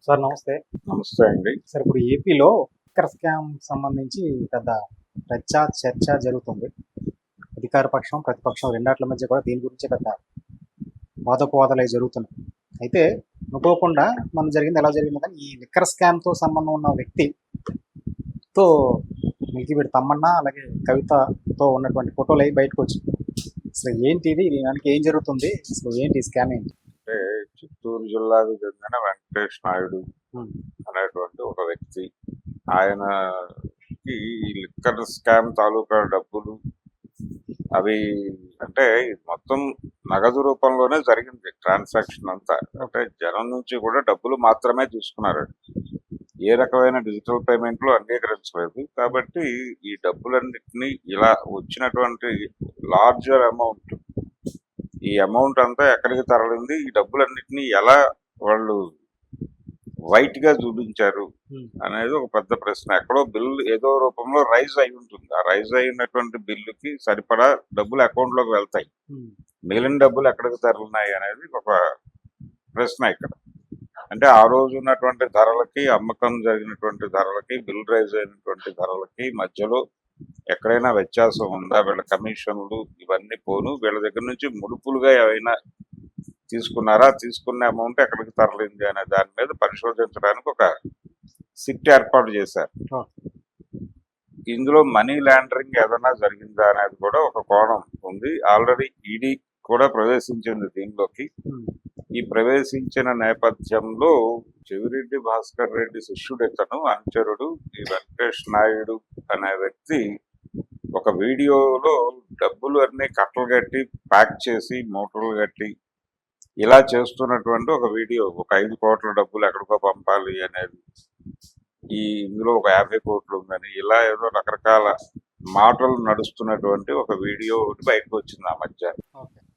Sir నమస్తే. నమస్తే అండి. సార్ ఇప్పుడు ఏపీలో లిక్కర్ స్కామ్ సంబంధించి పెద్ద చర్చ జరుగుతుంది. అధికార పక్షం, ప్రతిపక్షం రెండాట్ల మధ్య కూడా దీని గురించే పెద్ద వాదోపవాదాలవి జరుగుతున్నాయి. అయితే అనుకోకుండా జరిగింది ఎలా జరిగింది కానీ ఈ లిక్కర్ స్కామ్‌తో సంబంధం ఉన్న వ్యక్తితో మిల్కీబెట్టి తమ్మన్న, అలాగే కవితతో ఉన్నటువంటి ఫోటోలవి బయటకొచ్చాయి. అసలు ఏంటి ఇది? వెనక ఏం జరుగుతుంది? అసలు ఏంటి స్కామ్ ఏంటి? అంటే చిత్తూరు జిల్లాకు చెందిన వెంకటేష్ నాయుడు హ్మ్. అనేటువంటి ఒక వ్యక్తి. ఆయనకి ఈ లిక్కర్ స్కామ్ తాలూకా డబ్బులు అవి అంటే మొత్తం నగదు రూపంలోనే జరిగింది ట్రాన్సాక్షన్ అంతా. అంటే జనం నుంచి కూడా డబ్బులు మాత్రమే తీసుకున్నారు. ఏ రకమైన డిజిటల్ పేమెంట్లు అంగీకరించలేదు. కాబట్టి ఈ డబ్బులన్నిటినీ ఇలా వచ్చినటువంటి లార్జర్ అమౌంట్, ఈ అమౌంట్ అంతా ఎక్కడికి తరలింది, ఈ డబ్బులన్నిటినీ ఎలా వాళ్ళు వైట్ గా చూపించారు అనేది ఒక పెద్ద ప్రశ్న. ఎక్కడో బిల్లు ఏదో రూపంలో రైజ్ అయి ఉంటుంది. ఆ రైజ్ అయినటువంటి బిల్లుకి సరిపడా డబ్బులు అకౌంట్ లోకి వెళ్తాయి. మిగిలిన డబ్బులు ఎక్కడికి తరలినాయి అనేది ఒక ప్రశ్న ఇక్కడ. అంటే ఆ రోజు ఉన్నటువంటి ధరలకి, అమ్మకం జరిగినటువంటి ధరలకి, బిల్ రైజ్ అయినటువంటి ధరలకి మధ్యలో ఎక్కడైనా వ్యత్యాసం ఉందా? వీళ్ళ కమిషన్లు ఇవన్నీ పోను, వీళ్ళ దగ్గర నుంచి ముడుపులుగా ఏవైనా తీసుకున్నారా, తీసుకున్న అమౌంట్ ఎక్కడికి తరలింది అనే దాని మీద పరిశోధించడానికి ఒక సిట్ ఏర్పాటు చేశారు. ఇందులో మనీ లాండరింగ్ ఏదైనా జరిగిందా అనేది కూడా ఒక కోణం ఉంది. ఆల్రెడీ ఈడీ కూడా ప్రవేశించింది దీనిలోకి. ఈ ప్రవేశించిన నేపథ్యంలో చెవిరెడ్డి భాస్కర్ రెడ్డి శిష్యుడు ఇతను, అనుచరుడు ఈ వెంకటేష్ నాయుడు అనే వ్యక్తి ఒక వీడియోలో డబ్బులు అన్ని కట్టలు కట్టి ప్యాక్ చేసి మూటలు కట్టి ఇలా చేస్తున్నటువంటి ఒక వీడియో, ఒక 5 కోట్ల డబ్బులు ఎక్కడికో పంపాలి అనేది, ఇందులో ఒక 50 కోట్లు ఉందని, ఇలా ఏదో రకరకాల మాటలు నడుస్తున్నటువంటి ఒక వీడియో ఒకటి బయటకు వచ్చింది ఆ మధ్య.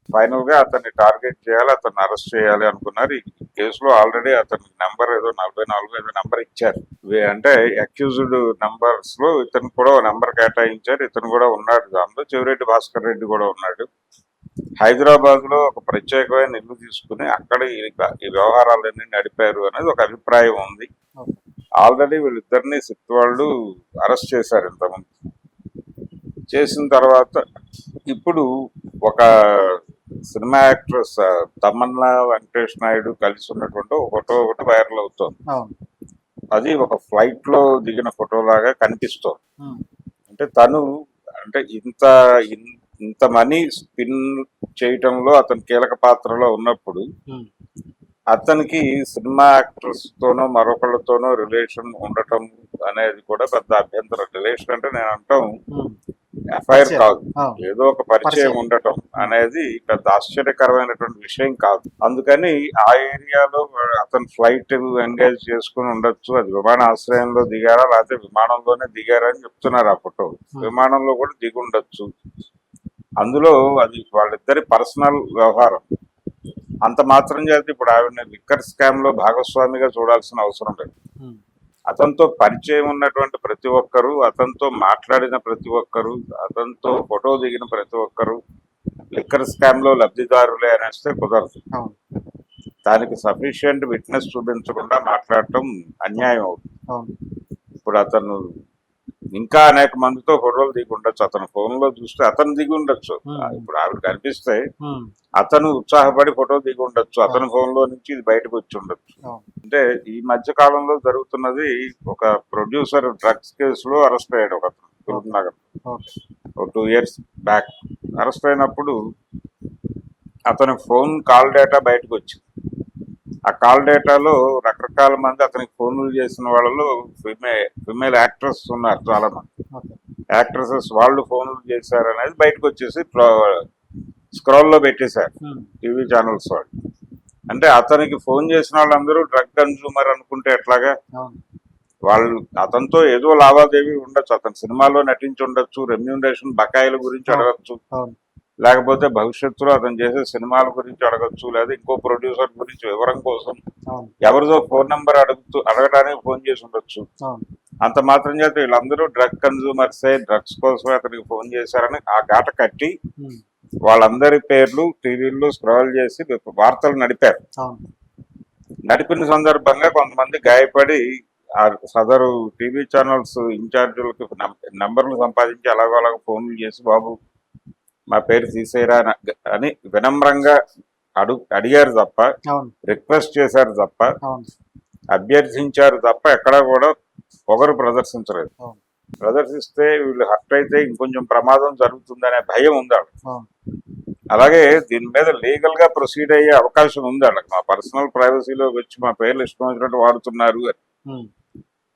ఫైనల్ గా అతన్ని టార్గెట్ చేయాలి, అతన్ని అరెస్ట్ చేయాలి అనుకున్నారు. ఈ కేసులో ఆల్రెడీ అతని నెంబర్ ఏదో 44 ఏదో నెంబర్ ఇచ్చారు. అంటే అక్యూజ్డ్ నంబర్స్ లో ఇతను కూడా ఒక నెంబర్ కేటాయించారు. ఇతను కూడా ఉన్నాడు దాంట్లో. చెవిరెడ్డి భాస్కర్ రెడ్డి కూడా ఉన్నాడు. హైదరాబాద్ లో ఒక ప్రత్యేకమైన ఇల్లు తీసుకుని అక్కడ ఈ వ్యవహారాలన్నీ నడిపారు అనేది ఒక అభిప్రాయం ఉంది. ఆల్రెడీ వీళ్ళిద్దరిని సిట్ వాళ్ళు అరెస్ట్ చేశారు ఇంతకుముందు. చేసిన తర్వాత ఇప్పుడు ఒక సినిమా యాక్ట్రెస్ తమన్నా, వెంకటేష్ నాయుడు కలిసి ఉన్నటువంటి ఒక ఫోటో ఒకటి వైరల్ అవుతుంది. అది ఒక ఫ్లైట్ లో దిగిన ఫోటో లాగా కనిపిస్తోంది. అంటే తను అంటే ఇంత మనీ స్పిన్ చేయటంలో అతను కీలక పాత్రలో ఉన్నప్పుడు అతనికి సినిమా యాక్టర్స్ తోనో మరొకళ్ళతోనో రిలేషన్ ఉండటం అనేది కూడా పెద్ద అభ్యంతరం. రిలేషన్ అంటే నేను అంటాం ఎఫ్ఐఆర్ కాదు, ఏదో ఒక పరిచయం ఉండటం అనేది పెద్ద ఆశ్చర్యకరమైనటువంటి విషయం కాదు. అందుకని ఆ ఏరియాలో అతను ఫ్లైట్ ఎంగేజ్ చేసుకుని ఉండొచ్చు. అది విమానాశ్రయంలో దిగారా లేకపోతే విమానంలోనే దిగారా అని చెప్తున్నారు ఆ ఫోటో. విమానంలో కూడా దిగి ఉండొచ్చు. అందులో అది వాళ్ళిద్దరి పర్సనల్ వ్యవహారం. అంత మాత్రం చేత ఇప్పుడు ఆవిడ లిక్కర్ స్కామ్ లో భాగస్వామిగా చూడాల్సిన అవసరం లేదు. అతనితో పరిచయం ఉన్నటువంటి ప్రతి ఒక్కరు, అతనితో మాట్లాడిన ప్రతి ఒక్కరు, అతనితో ఫోటో దిగిన ప్రతి ఒక్కరు లిక్కర్ స్కామ్ లో లబ్ధిదారులే అనేస్తే కుదరదు. దానికి సఫిషియంట్ విట్నెస్ చూపించకుండా మాట్లాడటం అన్యాయం అవుతుంది. ఇప్పుడు అతను ఇంకా అనేక మందితో ఫోటోలు దిగి ఉండొచ్చు. అతను ఫోన్ లో చూస్తే అతను దిగి ఉండొచ్చు. ఇప్పుడు ఆవిడ కనిపిస్తే అతను ఉత్సాహపడి ఫోటో దిగి ఉండొచ్చు. అతని ఫోన్ లో నుంచి ఇది బయటకు వచ్చి ఉండొచ్చు. అంటే ఈ మధ్య కాలంలో జరుగుతున్నది, ఒక ప్రొడ్యూసర్ డ్రగ్స్ కేసులో అరెస్ట్ అయ్యాడు ఒక అతను తిరుపతినగర్. ఒక 2 years బ్యాక్ అరెస్ట్ అయినప్పుడు అతని ఫోన్ కాల్ డేటా బయటకు వచ్చింది. ఆ కాల్ డేటాలో రకరకాల మంది అతనికి ఫోన్లు చేసిన వాళ్ళలో ఫిమేల్ యాక్ట్రెస్ ఉన్నారు. చాలా మంది యాక్ట్రెసెస్ వాళ్ళు ఫోన్లు చేశారు అనేది బయటకు వచ్చేసి స్క్రోల్ లో పెట్టేశారు టీవీ ఛానల్స్ వాళ్ళు. అంటే అతనికి ఫోన్ చేసిన వాళ్ళందరూ డ్రగ్ కన్జ్యూమర్ అనుకుంటే ఎట్లాగా? వాళ్ళు అతనితో ఏదో లావాదేవీ ఉండొచ్చు, అతను సినిమాలో నటించి ఉండొచ్చు, రెమ్యూనరేషన్ బకాయిల గురించి అడగచ్చు, లేకపోతే భవిష్యత్తులో అతను చేసే సినిమాల గురించి అడగచ్చు, లేదా ఇంకో ప్రొడ్యూసర్ గురించి వివరం కోసం ఎవరిదో ఫోన్ నెంబర్ అడగడానికి ఫోన్ చేసి ఉండొచ్చు. అంత మాత్రం చేత వీళ్ళందరూ డ్రగ్ కన్జ్యూమర్సే, డ్రగ్స్ కోసమే అతనికి ఫోన్ చేశారని ఆ ఘాట కట్టి వాళ్ళందరి పేర్లు టీవీల్లో స్క్రాల్ చేసి వార్తలు నడిపారు. నడిపిన సందర్భంగా కొంతమంది గాయపడి ఆ సదరు టీవీ ఛానల్స్ ఇన్ఛార్జీలకు నంబర్లు సంపాదించి అలాగో ఫోన్లు చేసి బాబు మా పేరు తీసేయరా అని వినమ్రంగా అడిగారు తప్ప, అవును రిక్వెస్ట్ చేశారు తప్ప, అవును అభ్యర్థించారు తప్ప ఎక్కడా కూడా పొగరు ప్రదర్శించలేదు. అవును ప్రదర్శిస్తే వీళ్ళు హర్ట్ అయితే ఇంకొంచెం ప్రమాదం జరుగుతుందనే భయం ఉంది వాళ్ళకి. అవును అలాగే దీని మీద లీగల్ గా ప్రొసీడ్ అయ్యే అవకాశం ఉంది వాళ్ళకి. మా పర్సనల్ ప్రైవసీలో వచ్చి మా పేర్లు ఇష్టం వచ్చినట్టు వాడుతున్నారు అని. ఉమ్,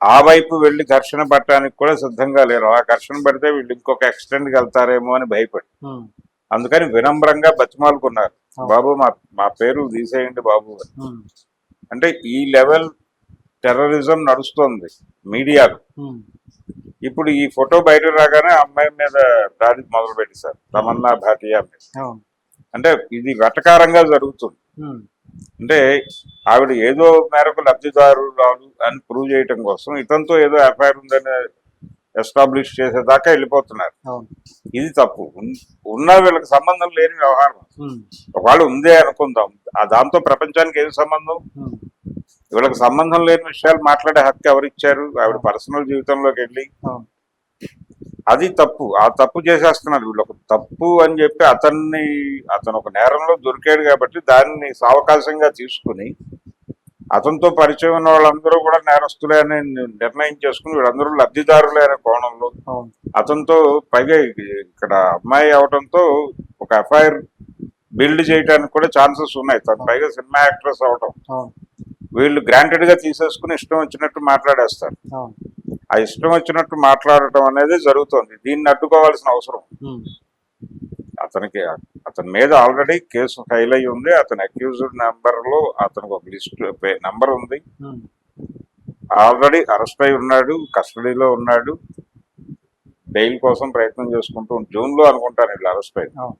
ఆ వైపు వెళ్లి ఘర్షణ పట్టడానికి కూడా సిద్ధంగా లేరు. ఆ ఘర్షణ పడితే వీళ్ళు ఇంకొక ఎక్స్టెండ్కి వెళ్తారేమో అని భయపడి, ఉమ్, అందుకని వినమ్రంగా బతిమాలుకున్నారు, అవును. బాబు మా పేరు తీసేయండి బాబు అని. ఉమ్, అంటే ఈ లెవెల్ టెర్రరిజం నడుస్తోంది మీడియాలో. ఉమ్, ఇప్పుడు ఈ ఫోటో బయట రాగానే అమ్మాయి మీద దాడి మొదలు పెట్టేశారు, తమన్నా భాటియా మీద. అవును అంటే ఇది వెటకారంగా జరుగుతుంది. ఉమ్, అంటే ఆవిడ ఏదో మేరకు లబ్ధిదారురాలు అని ప్రూవ్ చేయటం కోసం ఇతనితో ఏదో ఎఫ్ఐఆర్ ఉందని ఎస్టాబ్లిష్ చేసేదాకా వెళ్ళిపోతున్నారు. అవును ఇది తప్పు. ఉన్న వీళ్ళకి సంబంధం లేని వ్యవహారం. ఉమ్, ఒకవేళ ఉందే అనుకుందాం, దాంతో ప్రపంచానికి ఏది సంబంధం? ఉమ్, వీళ్ళకి సంబంధం లేని విషయాలు మాట్లాడే హక్కు ఎవరిచ్చారు? ఆవిడ పర్సనల్ జీవితంలోకి వెళ్ళి అవును అది తప్పు. ఆ తప్పు చేసేస్తున్నారు వీళ్ళు. ఒక తప్పు అని చెప్పి అతను ఒక నేరంలో దొరికాడు కాబట్టి దాన్ని సావకాశంగా తీసుకుని అతనితో పరిచయం ఉన్న వాళ్ళందరూ కూడా నేరస్తులే అని నిర్ణయం చేసుకుని వీళ్ళందరూ లబ్ధిదారులే అనే కోణంలో అవును అతనితో పైగా ఇక్కడ అమ్మాయి అవడంతో ఒక ఎఫ్ఐఆర్ బిల్డ్ చేయడానికి కూడా ఛాన్సెస్ ఉన్నాయి. తను పైగా సినిమా యాక్ట్రెస్ అవడం, అవును వీళ్ళు గ్రాంటెడ్ గా తీసేసుకుని ఇష్టం వచ్చినట్టు మాట్లాడేస్తారు. అవును ఆ ఇష్టం వచ్చినట్టు మాట్లాడటం అనేది జరుగుతుంది. దీన్ని అడ్డుకోవాల్సిన అవసరం. ఉమ్, అతని మీద ఆల్రెడీ కేసు ఫైల్ అయ్యి ఉంది. అతని అక్యూజ్డ్ నెంబర్ లో అతనికి ఒక లిస్ట్ నెంబర్ ఉంది. ఉమ్, ఆల్రెడీ అరెస్ట్ అయి ఉన్నాడు, కస్టడీలో ఉన్నాడు, బెయిల్ కోసం ప్రయత్నం చేసుకుంటూ జూన్ లో అనుకుంటాను వీళ్ళు అరెస్ట్ అయ్యి. అవును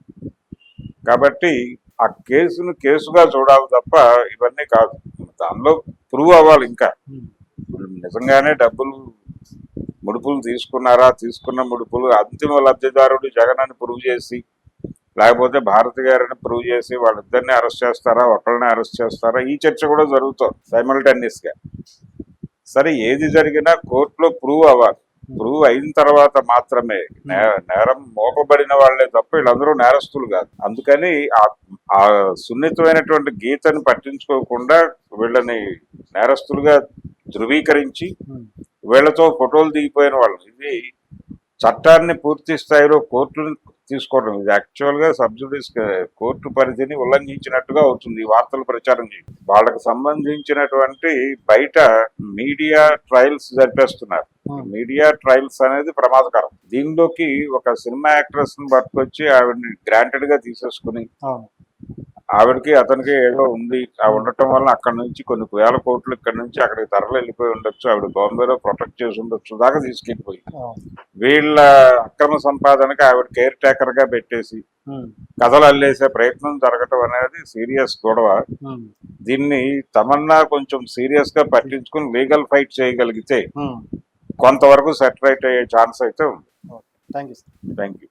కాబట్టి ఆ కేసును కేసుగా చూడాలి తప్ప ఇవన్నీ కాదు. దానిలో ప్రూవ్ అవ్వాలి. ఇంకా ఉమ్, వీళ్ళు నిజంగానే ముడుపులు తీసుకున్నారా, తీసుకున్న ముడుపులు అంతిమ లబ్ధిదారుడు జగన్ అని ప్రూవ్ చేసి, లేకపోతే భారతి గారిని ప్రూవ్ చేసి వాళ్ళిద్దరిని అరెస్ట్ చేస్తారా, ఒకళ్ళని అరెస్ట్ చేస్తారా, ఈ చర్చ కూడా జరుగుతుంది సైమల్టేనియస్ గా. సరే, ఏది జరిగినా కోర్టులో ప్రూవ్ అవ్వాలి. ప్రూవ్ అయిన తర్వాత మాత్రమే నేరం మోపబడిన వాళ్లే తప్ప వీళ్ళందరూ నేరస్తులు కాదు. అందుకని ఆ సున్నితమైనటువంటి గీతని పట్టించుకోకుండా వీళ్ళని నేరస్తులుగా ధృవీకరించి ఉమ్, వీళ్లతో ఫోటోలు దిగిపోయిన వాళ్ళు. ఇది చట్టాన్ని పూర్తి స్థాయిలో కోర్టును తీసుకోవడం, ఇది యాక్చువల్ గా సబ్జుడిస్ కోర్టు పరిధిని ఉల్లంఘించినట్టుగా అవుతుంది ఈ వార్తలు ప్రచారం చేయడం. వాళ్ళకి సంబంధించినటువంటి బయట మీడియా ట్రయల్స్ జరిపేస్తున్నారు. మీడియా ట్రయల్స్ అనేది ప్రమాదకరం. దీనిలోకి ఒక సినిమా యాక్ట్రెస్ ని పట్టుకొచ్చి ఆవిడని గ్రాంటెడ్ గా తీసేసుకుని అవును ఆవిడకి అతనికి ఏదో ఉంది, ఆ ఉండటం వల్ల అక్కడ నుంచి కొన్ని వేల కోట్లు ఇక్కడ నుంచి అక్కడికి తరలి వెళ్ళిపోయి ఉండొచ్చు, ఆవిడ బాంబేలో ప్రొటెక్ట్ చేసి ఉండొచ్చు దాకా తీసుకెళ్ళిపోయి అవును వీళ్ళ అక్రమ సంపాదనకి ఆవిడ కేర్ టేకర్ గా పెట్టేసి ఉమ్, కథలు అల్లేసే ప్రయత్నం జరగటం అనేది సీరియస్ గొడవ. ఉమ్, దీన్ని తమన్నా కొంచెం సీరియస్ గా పట్టించుకుని లీగల్ ఫైట్ చేయగలిగితే ఉమ్. కొంతవరకు సెటిలైట్ అయ్యే ఛాన్స్ అయితే ఉంది. Thank you thank you.